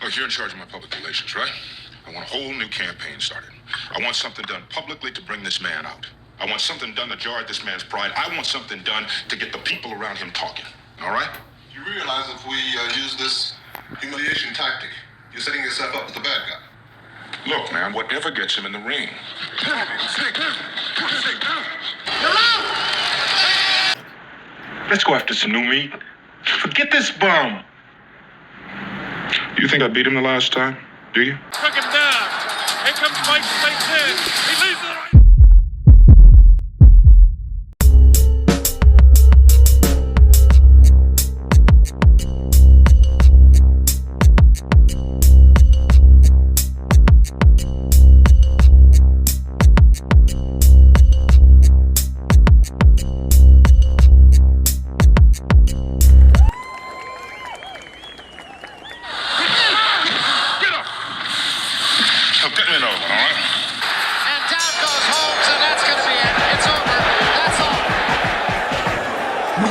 Look, you're in charge of my public relations, right? I want a whole new campaign started. I want something done publicly to bring this man out. I want something done to jar at this man's pride. I want something done to get the people around him talking. All right? You realize if we use this humiliation tactic, you're setting yourself up as the bad guy. Look, man, whatever gets him in the ring. Let's go after some new meat. Forget this bum. You think I beat him the last time? Do you? Took him down. Here comes Mike St. He leads the right.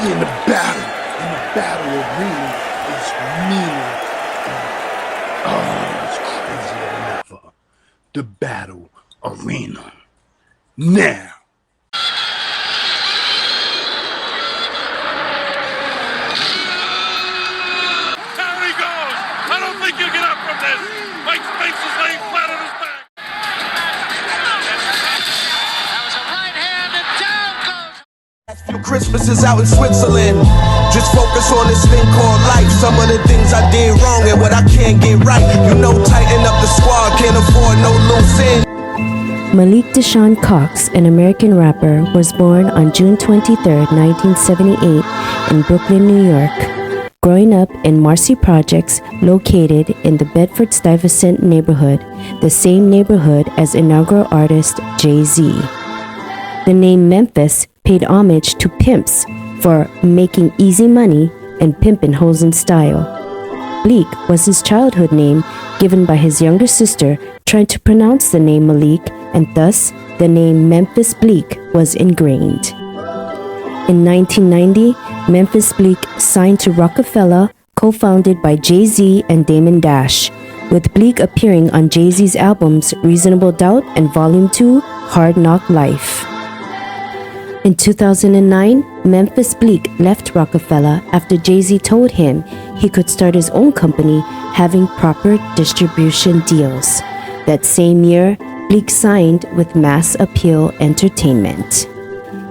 In the battle arena is meaner. It's crazier than ever. The battle arena. Now. There he goes. I don't think you'll get up from this. Mike Spence is laying flat on his back. That was a right hand and down goes. Few Christmases out in Switzerland. Just focus on this thing called life. Some of the things I did wrong and what I can't get right. You know, tighten up the squad, can't afford no loose ends. Malik Deshaun Cox, an American rapper, was born on June 23, 1978 in Brooklyn, New York. Growing up in Marcy Projects, located in the Bedford-Stuyvesant neighborhood, the same neighborhood as inaugural artist Jay-Z. The name Memphis paid homage to pimps for making easy money and pimpin' hoes in style. Bleek was his childhood name given by his younger sister trying to pronounce the name Malik, and thus the name Memphis Bleek was ingrained. In 1990, Memphis Bleek signed to Rockefeller, co-founded by Jay-Z and Damon Dash, with Bleek appearing on Jay-Z's albums Reasonable Doubt and Volume 2, Hard Knock Life. In 2009, Memphis Bleek left Rockefeller after Jay-Z told him he could start his own company having proper distribution deals. That same year, Bleek signed with Mass Appeal Entertainment.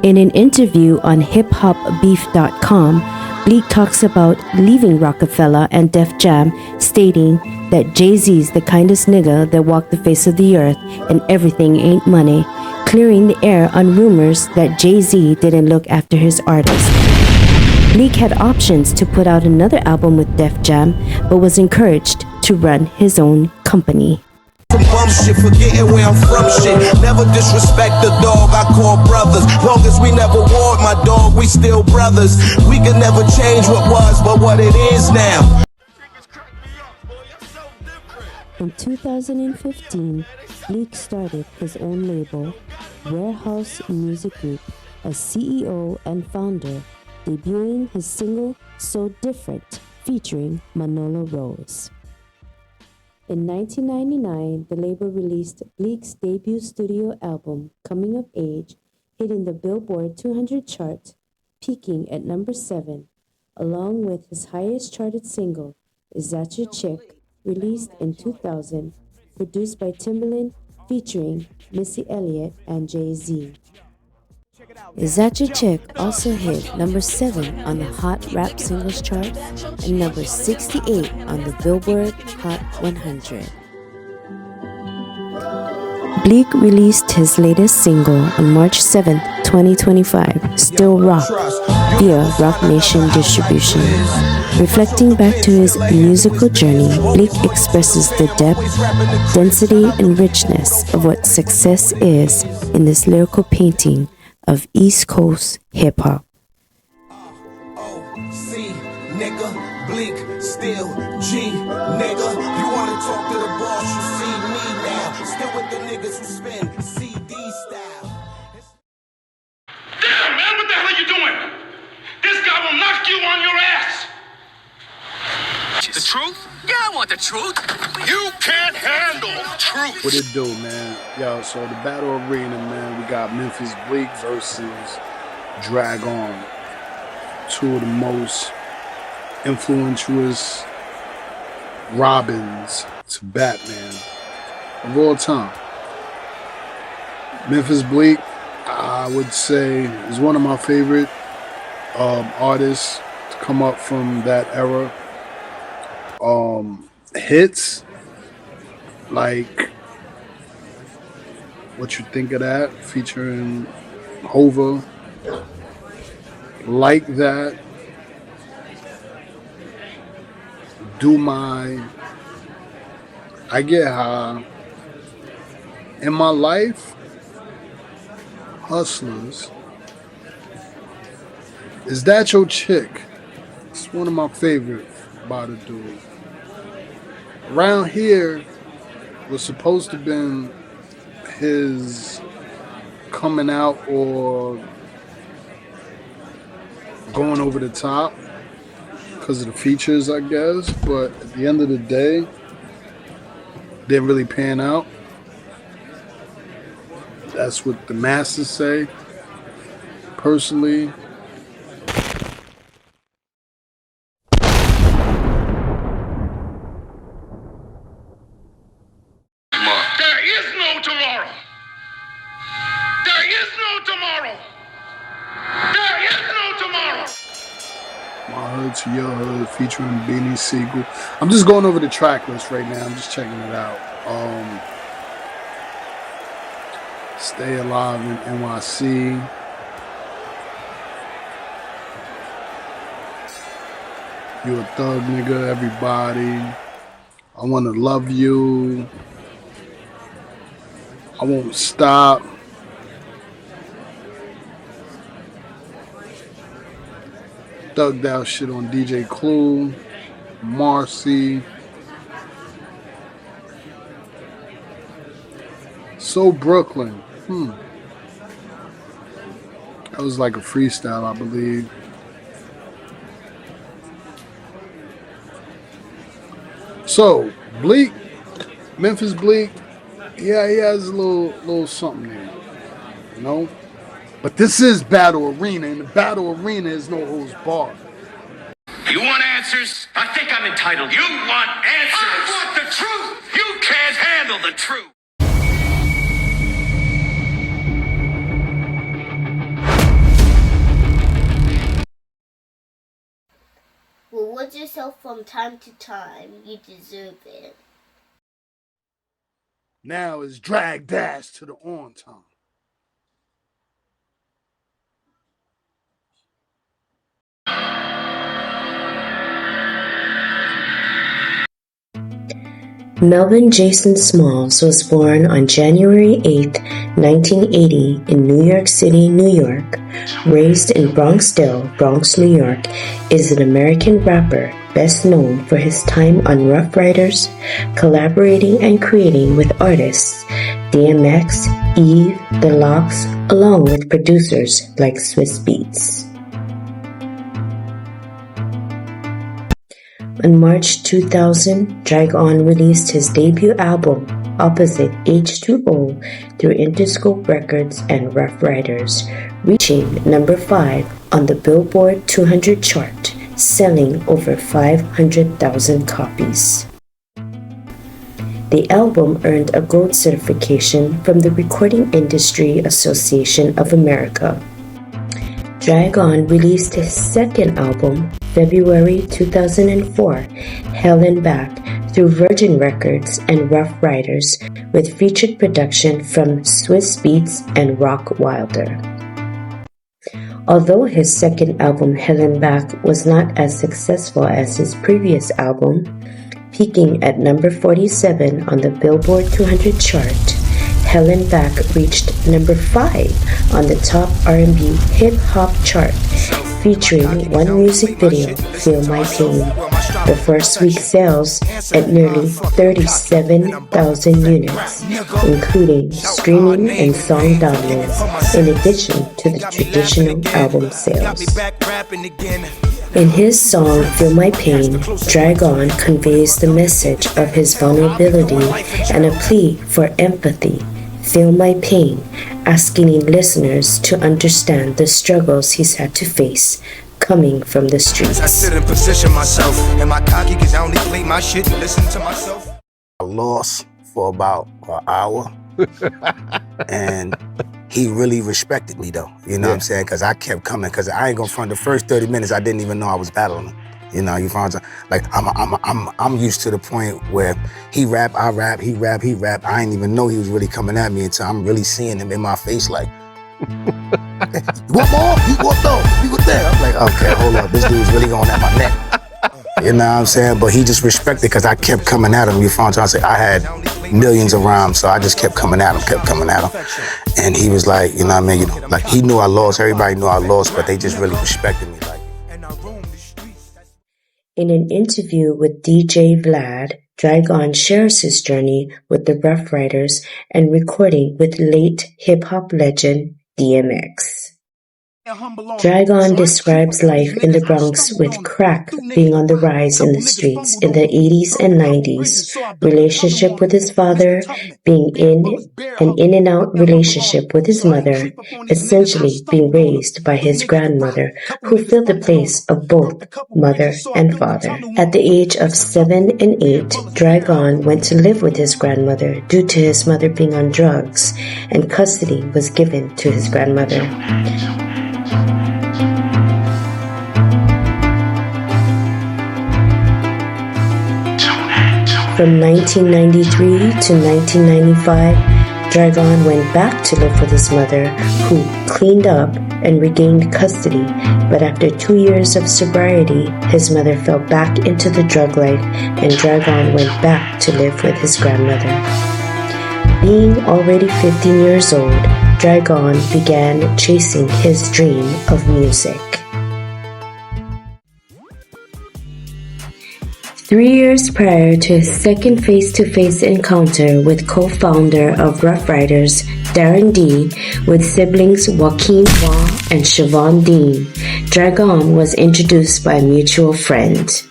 In an interview on hiphopbeef.com, Bleek talks about leaving Rockefeller and Def Jam, stating that Jay-Z's the kindest nigga that walked the face of the earth and everything ain't money, clearing the air on rumors that Jay-Z didn't look after his artists. Bleek had options to put out another album with Def Jam, but was encouraged to run his own company. Bum shit, forgetting where I'm from shit. Never disrespect the dog I call brothers. Long as we never warred my dog, we still brothers. We can never change what was, but what it is now. In 2015, Bleek started his own label, Warehouse Music Group, as CEO and founder, debuting his single So Different, featuring Manolo Rose. In 1999, the label released Bleek's debut studio album, Coming of Age, hitting the Billboard 200 chart, peaking at number 7, along with his highest charted single, Is That Your Chick, released in 2000, produced by Timbaland, featuring Missy Elliott and Jay-Z. Is That Your Chick also hit number 7 on the Hot Rap Singles chart and number 68 on the Billboard Hot 100. Bleek released his latest single on March 7, 2025, Still Rock, via Rock Nation Distribution. Reflecting back to his musical journey, Bleek expresses the depth, density, and richness of what success is in this lyrical painting of East Coast hip-hop. C, nigga, Bleek, still G, nigga. You wanna talk to the boss, you see me now. Still with the niggas who spin CD style. Damn, man, what the hell are you doing? This guy will knock you on your ass. The truth? Yeah, I want the truth. You can't handle truth. What it do, man? Yo, so the Battle Arena, man, we got Memphis Bleek versus Drag On. Two of the most influential Robins to Batman of all time. Memphis Bleek, I would say, is one of my favorite artists to come up from that era. Hits like What You Think of That, featuring Hova, Like That, Do My, I Get High, In My Life, Hustlers, Is That Your Chick? It's one of my favorite by the dude. Around Here was supposed to have been his coming out or going over the top because of the features, I guess. But at the end of the day, didn't really pan out. That's what the masses say. Personally, There is no tomorrow. There is no tomorrow. There is no tomorrow. My Hood to Your Hood featuring Beanie Siegel. I'm just going over the track list right now. I'm just checking it out. Stay Alive in NYC. You a Thug Nigga, Everybody. I Wanna Love You. I Won't Stop. Thugged Out shit on DJ Clue. Marcy. So Brooklyn. That was like a freestyle, I believe. So, Bleek, Memphis Bleek, yeah, he has a little something there, you know? But this is Battle Arena, and the Battle Arena is no holds barred. You want answers? I think I'm entitled. You want answers? I want the truth. You can't handle the truth. Reward yourself from time to time. You deserve it. Now it's Drag Dash to the on time. Melvin Jason Smalls was born on January 8, 1980 in New York City, New York. Raised in Bronxdale, Bronx, New York, is an American rapper best known for his time on Rough Riders, collaborating and creating with artists DMX, Eve, The Lox, along with producers like Swiss Beats. In March 2000, Drag On released his debut album, Opposite H2O, through Interscope Records and Rough Riders, reaching number 5 on the Billboard 200 chart, selling over 500,000 copies. The album earned a gold certification from the Recording Industry Association of America. Drag On released his second album, February 2004, Hell and Back, through Virgin Records and Rough Riders, with featured production from Swiss Beats and Rock Wilder. Although his second album, Hell and Back, was not as successful as his previous album, peaking at number 47 on the Billboard 200 chart, Hell and Back reached number 5 on the top R&B hip-hop chart, featuring one music video, Feel My Pain. The first week sales at nearly 37,000 units, including streaming and song downloads, in addition to the traditional album sales. In his song Feel My Pain, Dragon conveys the message of his vulnerability and a plea for empathy. Feel My Pain, asking listeners to understand the struggles he's had to face coming from the streets. I sit and position myself, and my cocky cause I only play my shit and listen to myself. I lost for about an hour, and he really respected me though, you know what I'm saying? Cause I kept coming, cause I ain't gonna front, the first 30 minutes I didn't even know I was battling him. You know, you found like I'm used to the point where he rap, I rap, he rap, he rap. I didn't even know he was really coming at me until I'm really seeing him in my face like, you want more? You want those? You want that? I'm like, okay, hold up, this dude's really going at my neck. You know what I'm saying? But he just respected because I kept coming at him. You found out I had millions of rhymes, so I just kept coming at him. And he was like, you know what I mean? You know, like he knew I lost, everybody knew I lost, but they just really respected me. Like. In an interview with DJ Vlad, Dragon shares his journey with the Rough Riders and recording with late hip-hop legend DMX. Dragon describes life in the Bronx with crack being on the rise in the streets in the 80s and 90s, relationship with his father, being in an in-and-out relationship with his mother, essentially being raised by his grandmother, who filled the place of both mother and father. At the age of 7 and 8, Dragon went to live with his grandmother due to his mother being on drugs, and custody was given to his grandmother. From 1993 to 1995, Dragon went back to live with his mother, who cleaned up and regained custody, but after 2 years of sobriety, his mother fell back into the drug life and Dragon went back to live with his grandmother. Being already 15 years old, Dragon began chasing his dream of music. 3 years prior to his second face-to-face encounter with co-founder of Rough Riders, Darren D, with siblings Joaquin Wah and Siobhan Dean, Dragon was introduced by a mutual friend.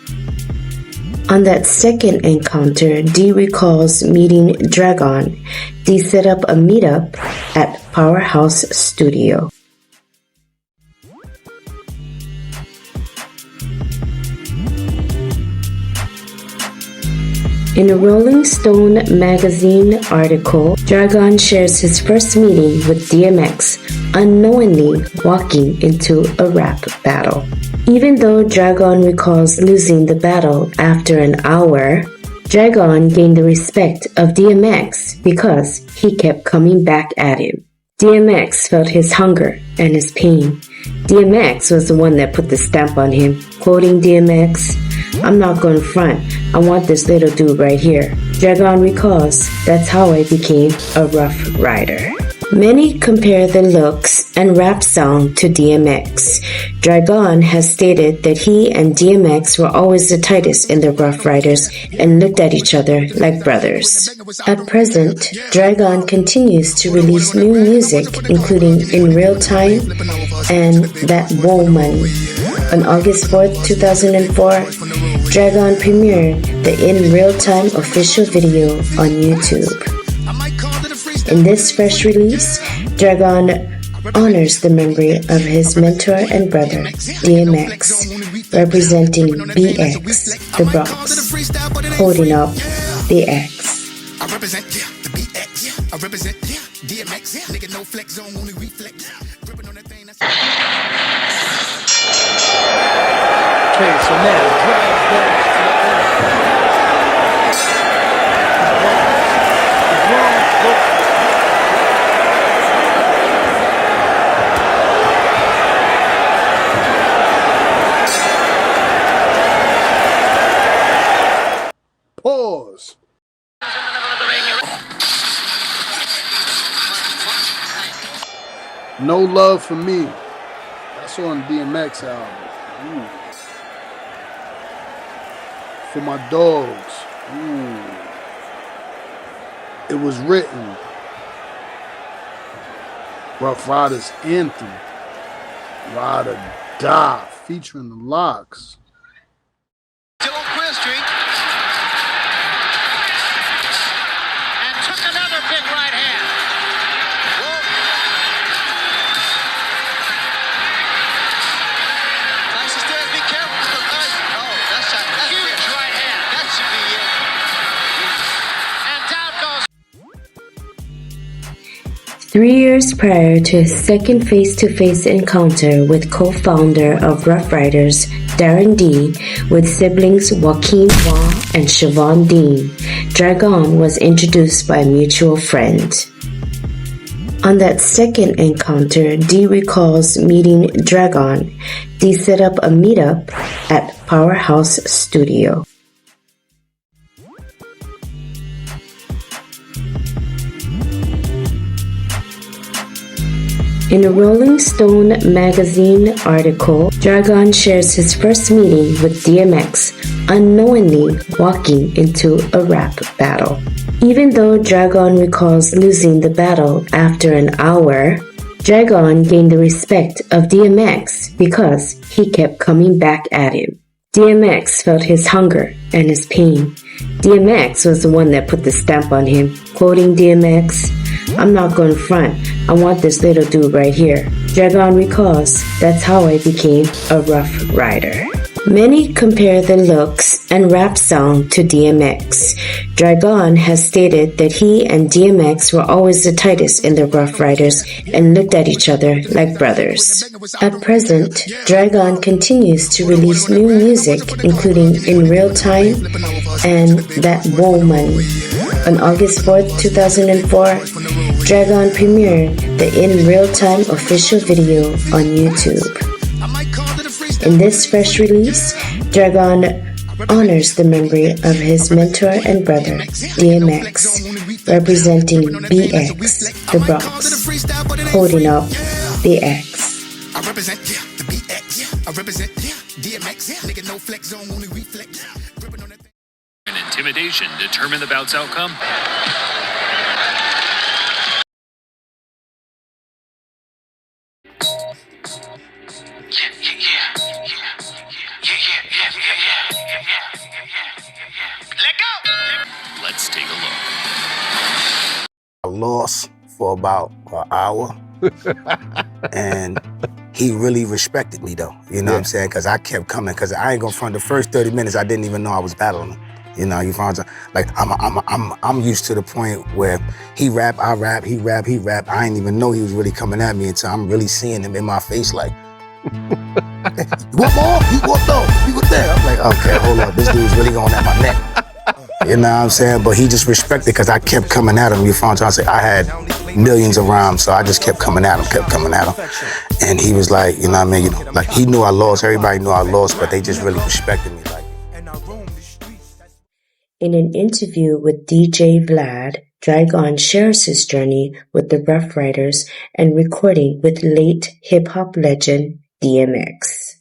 On that second encounter, D recalls meeting Dragon. D set up a meetup at Powerhouse Studio. In a Rolling Stone magazine article, Dragon shares his first meeting with DMX, unknowingly walking into a rap battle. Even though Dragon recalls losing the battle after an hour, Dragon gained the respect of DMX because he kept coming back at him. DMX felt his hunger and his pain. DMX was the one that put the stamp on him, quoting DMX, "I'm not going front. I want this little dude right here." Dragon recalls, "That's how I became a Rough Rider." Many compare the looks and rap sound to DMX. Dragon has stated that he and DMX were always the tightest in the Rough Riders and looked at each other like brothers. At present, Dragon continues to release new music, including In Real Time and That Woman. On August 4th, 2004, Dragon premiered the In Real Time official video on YouTube. In this fresh release, Dragon honors the memory of his mentor and brother, DMX, representing BX, the Bronx, holding up the X. I represent the BX. I represent DMX. Nigga, no flex zone, only reflex. Gripping on that thing that's. Okay, so now pause. No Love for Me. That's on DMX album. Ooh. For My Dogs. Ooh. It Was Written. Rough Riders Anthem. Ride or Die. featuring the Locks. Still on Queer Street. And took another big right hand. Nice stairs, be careful. Oh, that's a huge right hand. That should be it. And down goes. 3 years prior to his second face-to-face encounter with co-founder of Rough Riders, Darren D, with siblings Joaquin Wah and Siobhan Dean, Dragon was introduced by a mutual friend. On that second encounter, D recalls meeting Dragon. D set up a meetup at Powerhouse Studio. In a Rolling Stone magazine article, Dragon shares his first meeting with DMX, unknowingly walking into a rap battle. Even though Dragon recalls losing the battle after an hour, Dragon gained the respect of DMX because he kept coming back at him. DMX felt his hunger and his pain. DMX was the one that put the stamp on him. Quoting DMX, "I'm not going front. I want this little dude right here." Dragon recalls, "That's how I became a Rough Rider." Many compare the looks and rap sound to DMX. Dragon has stated that he and DMX were always the tightest in the Rough Riders and looked at each other like brothers. At present, Dragon continues to release new music, including In Real Time and That Woman. On August 4th, 2004, Dragon premiered the In Real Time official video on YouTube. In this fresh release, Dragon honors the memory of his mentor and brother, DMX, representing BX, the Bronx, holding up the X. I represent the BX. I represent DMX. Nigga, no flex zone, only reflex. And intimidation determine the bout's outcome. Let go! Let's take a look. I lost for about an hour. And he really respected me though. You know what I'm saying? Because I kept coming. Because I ain't gonna front, the first 30 minutes, I didn't even know I was battling him. You know, you find like I'm used to the point where he rap, I rap, he rap, he rap. I didn't even know he was really coming at me until I'm really seeing him in my face like, you want more? You want no? You want that? I'm like, okay, hold up, this dude's really going at my neck. You know what I'm saying? But he just respected because I kept coming at him. You found out I had millions of rhymes, so I just kept coming at him. And he was like, you know what I mean? You know, like he knew I lost, everybody knew I lost, but they just really respected me. Like. In an interview with DJ Vlad, Dragon shares his journey with the Rough Riders and recording with late hip-hop legend DMX.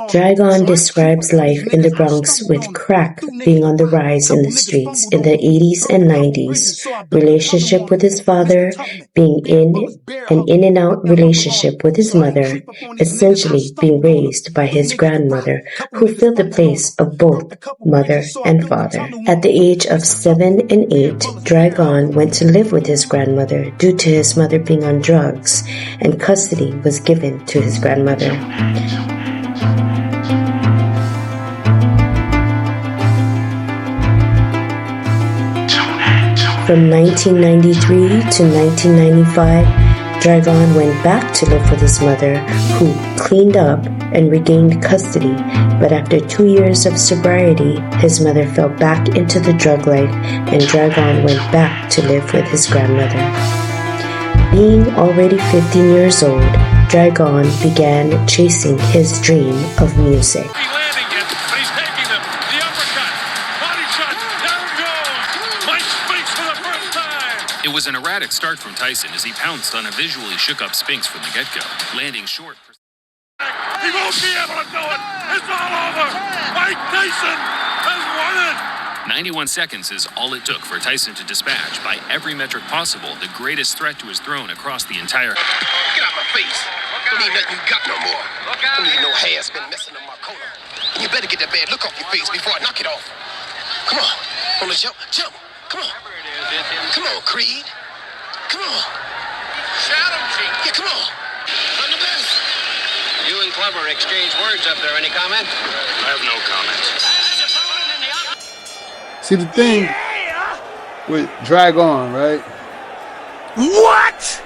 Dragon describes life in the Bronx with crack being on the rise in the streets in the 80s and 90s, relationship with his father, being in an in-and-out relationship with his mother, essentially being raised by his grandmother, who filled the place of both mother and father. At the age of 7 and 8, Dragon went to live with his grandmother due to his mother being on drugs, and custody was given to his grandmother. From 1993 to 1995, Dragon went back to live with his mother, who cleaned up and regained custody, but after 2 years of sobriety, his mother fell back into the drug life and Dragon went back to live with his grandmother. Being already 15 years old, Dragon began chasing his dream of music. It was an erratic start from Tyson as he pounced on a visually shook-up Spinks from the get-go, landing short. He won't be able to do it! It's all over! Mike Tyson has won it! 91 seconds is all it took for Tyson to dispatch, by every metric possible, the greatest threat to his throne across the entire... Get out my face! Don't need nothing you got no more. Don't need no hair spin messing on my coat. And you better get that bad look off your face before I knock it off. Come on. On the jump. Come on. Come on, Creed. Come on. Shout him, Chief. Yeah, come on. I'm the best. You and Clever exchange words up there. Any comment? I have no comment. See, the thing with Drag On, right? What?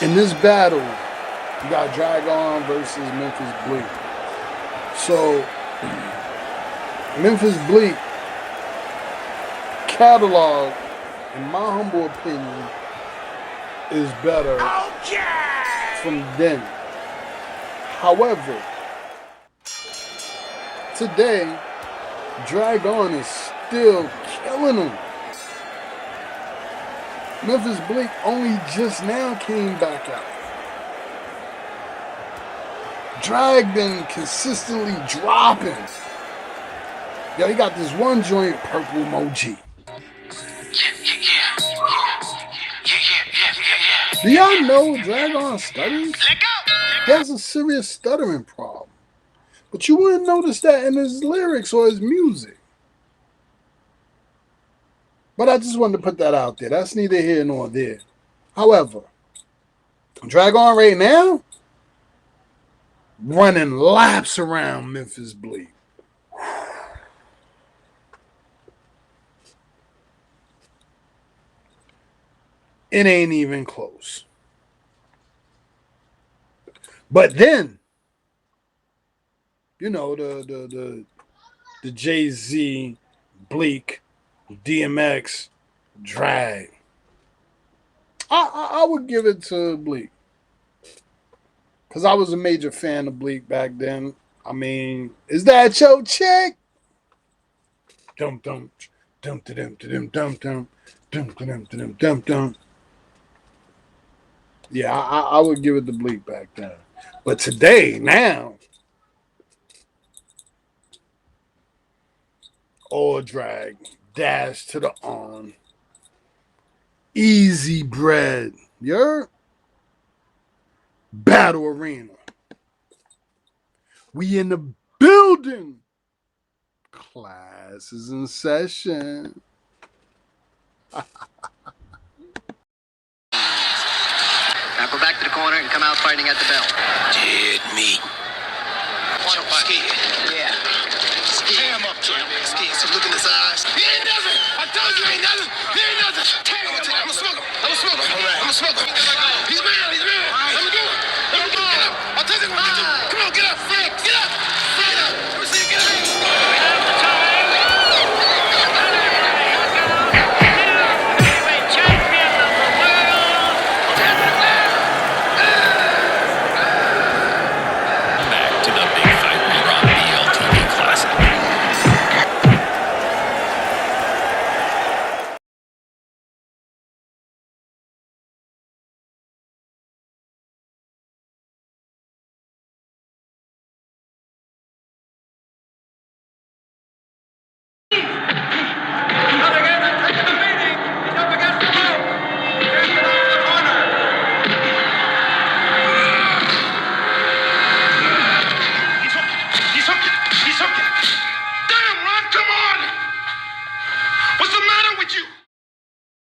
In this battle, you got Drag On versus Memphis Bleek. So, Memphis Bleek catalog, in my humble opinion, is better from then. However, today, Drag On is still killing him. Memphis Bleek only just now came back out. Drag been consistently dropping. Yo, he got this one joint, Purple Emoji. Do y'all know Drag On stutters? He has a serious stuttering problem. But you wouldn't notice that in his lyrics or his music. But I just wanted to put that out there. That's neither here nor there. However, Drag On right now, running laps around Memphis Bleek. It ain't even close. But then, you know, the Jay-Z, Bleek, DMX, Drag. I would give it to Bleek. Because I was a major fan of Bleek back then. I mean, is that your chick? Dum dum dum dum dum dum dum dum dum dum dum dum. Yeah, I would give it to Bleek back then. But today, now, all Drag, dash to the on, easy bread, you're Battle Arena. We in the building. Class is in session. Now go back to the corner and come out fighting at the bell. Dead meat. Scared. Yeah. Scared. Him up, Jim. Scared. So look in his eyes. He ain't nothing. I told you he ain't nothing. He ain't nothing. I'm a smoker. I'm a smoker. All right. I'm a smoker. He's mad. He's mad. Let me do it. Let me do it. Get up. I'll take it. Come on, get up. Frank. Get up. Get up. Let me see you get up.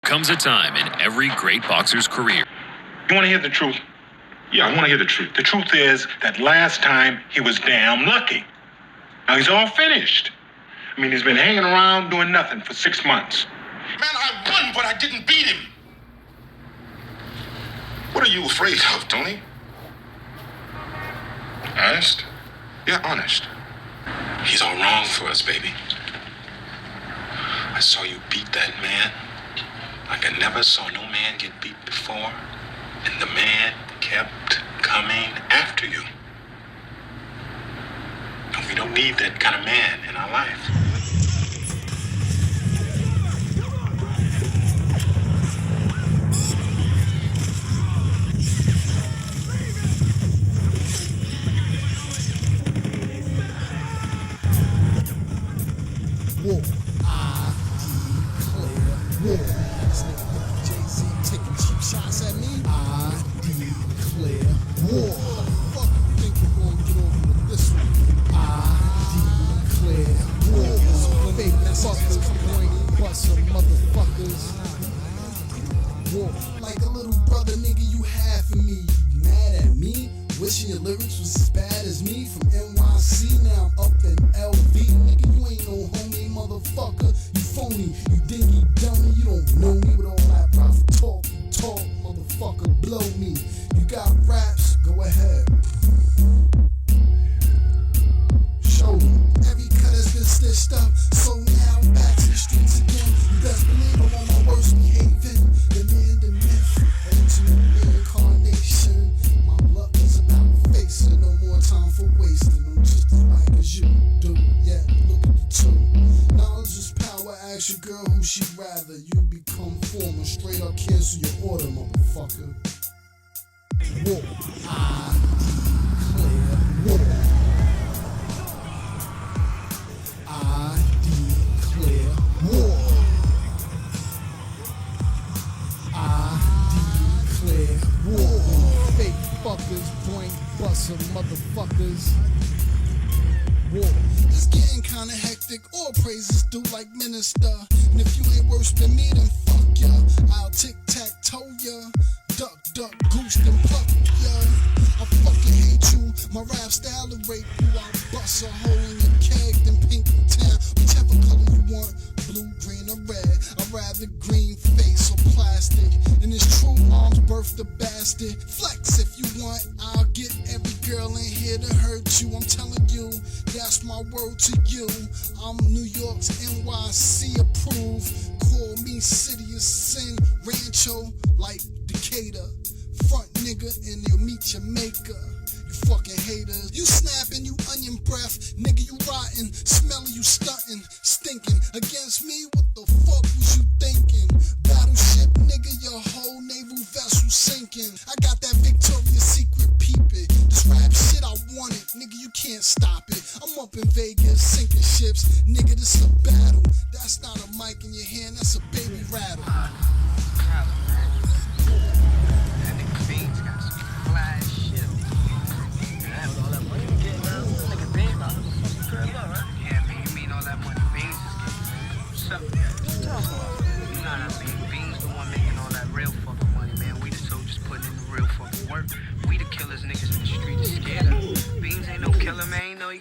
Comes a time in every great boxer's career. You want to hear the truth? Yeah, I want to hear the truth. The truth is that last time he was damn lucky. Now he's all finished. I mean, he's been hanging around doing nothing for 6 months. Man, I won, but I didn't beat him. What are you afraid of, Tony? Honest? Yeah, honest. He's all wrong for us, baby. I saw you beat that man like I never saw no man get beat before. And the man kept coming after you. And we don't need that kind of man in our life. War. I declare war. This nigga Jay-Z taking cheap shots at me. I declare as bad as me from NYC. Now I'm up in LV. Nigga, you ain't no homie, motherfucker. You phony, you dingy dummy. You don't know me with all that rough talk. You talk, motherfucker, blow me. You got raps, go ahead. Show me. Every cut has been stitched up, so now I'm back to the streets again. You best believe I'm on my worst behaving. The man, the myth, ultimate reincarnation. My luck is about to face it. No more time for wasting. I'm just as like as you do. Yeah, look at the two. Knowledge is power. Ask your girl who she'd rather. You become former. Straight up cancel your order, motherfucker. War. I declare war. I declare war. I declare war. Fake fuckers, brain buster motherfuckers. War. It's getting kinda hectic. All praises due like minister. And if you ain't worse than me, then fuck ya. I'll tic-tac-toe ya. Duck, duck, goose, then pluck ya. I fucking hate you. My rap style will rape you. I'll bust a hole in your keg, then pink in town. Whichever color you want, blue, green, or red. I'd rather green face or plastic. And it's true, mom's birthed a bastard. Flex if you want, I'll get every girl in here to hurt you. I'm telling you, that's my word to you. I'm New York's NYC approved. Call me City of Sin, Rancho, like Decatur. Front nigga and you'll meet your maker. You fucking haters. You snapping, you onion breath. Nigga, you rotten. Smelling, you stunting. Stinking. Against me, what the fuck was you thinking? Battleship, nigga, your whole naval vessel sinking. I got that Victoria's Secret peeping. This rap shit, I want it. Nigga, you can't stop it. I'm up in Vegas, sinking ships. Nigga, this is a battle. That's not a mic in your hand, that's a baby rattle.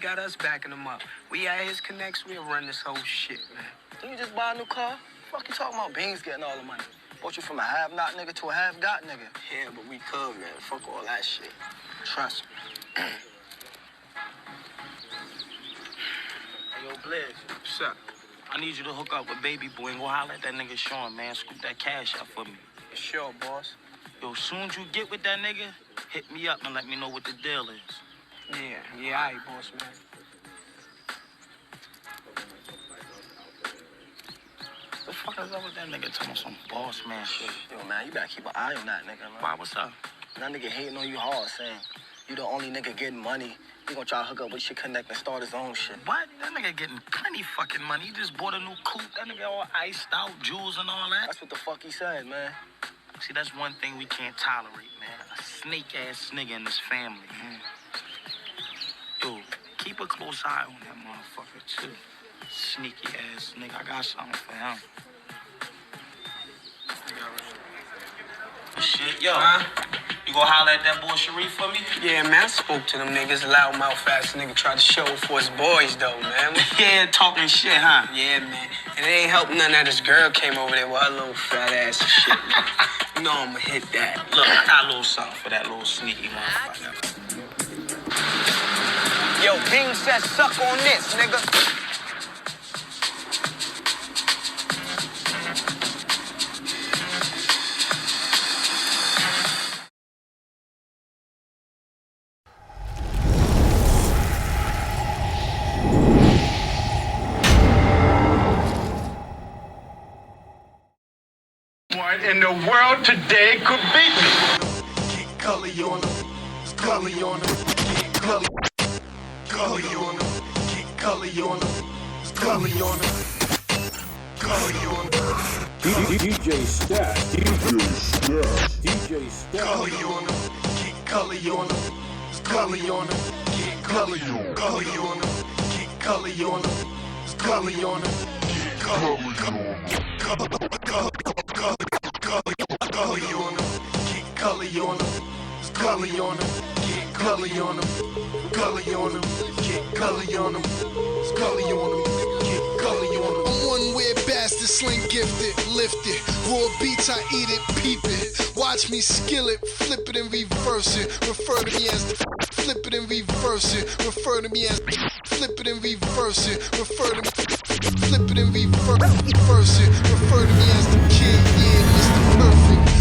Got us backing him up. We at his connects, we'll run this whole shit, man. Didn't you just buy a new car? Fuck you talking about Beans getting all the money? Brought you from a have-not nigga to a have-got nigga. Yeah, but we could, man. Fuck all that shit. Trust me. Hey, yo, Blizz. What's up? I need you to hook up with Baby Boy and go holler at that nigga Sean, man. Scoop that cash out for me. Sure, boss. Yo, as soon as you get with that nigga, hit me up and let me know what the deal is. Yeah, all right, boss, man. The fuck is up with that nigga talking some boss man shit? Yo, man, you better keep an eye on that nigga, man. Why, what's up? That nigga hating on you hard, saying you the only nigga getting money. He gonna try to hook up with your connect and start his own shit. What? That nigga getting plenty fucking money. He just bought a new coupe. That nigga all iced out, jewels and all that. That's what the fuck he said, man. See, that's one thing we can't tolerate, man. A snake-ass nigga in this family, man. Yo, keep a close eye on that motherfucker, too. Sneaky ass nigga. I got something for him. Shit, yo. You gonna holler at that boy Sharif for me? Yeah, man, I spoke to them niggas. Loudmouth ass nigga tried to show for his boys, though, man. Yeah, talking shit, huh? Yeah, man. And it ain't helping none that this girl came over there with her little fat ass and shit, man. You know I'ma hit that. Look, I got a little something for that little sneaky motherfucker. Yo, Bing said suck on this, nigga. What in the world today could beat me? Get gully on him. Gully on him. Get gully. Gully on him. Get gully on him. Gully on him. Gully on him. DJ Stat. Gully on him. Get gully on him. Gully on him. Get gully on him. Gully on him. Get gully on him. Gully on him. Gully on him. Get gully on him. Gully on him. Get gully on him. gully on them, get gully on them, gully on them, get gully on them. I'm one weird bastard, sling gifted, lifted, raw beats I eat it, peep it. Watch me skill it, flip it and reverse it. Refer to me as the flip it and reverse it. Refer to me as flip it and reverse it. Refer to me, flip it and reverse it. Refer to me as the kid, yeah, Mr. Perfect.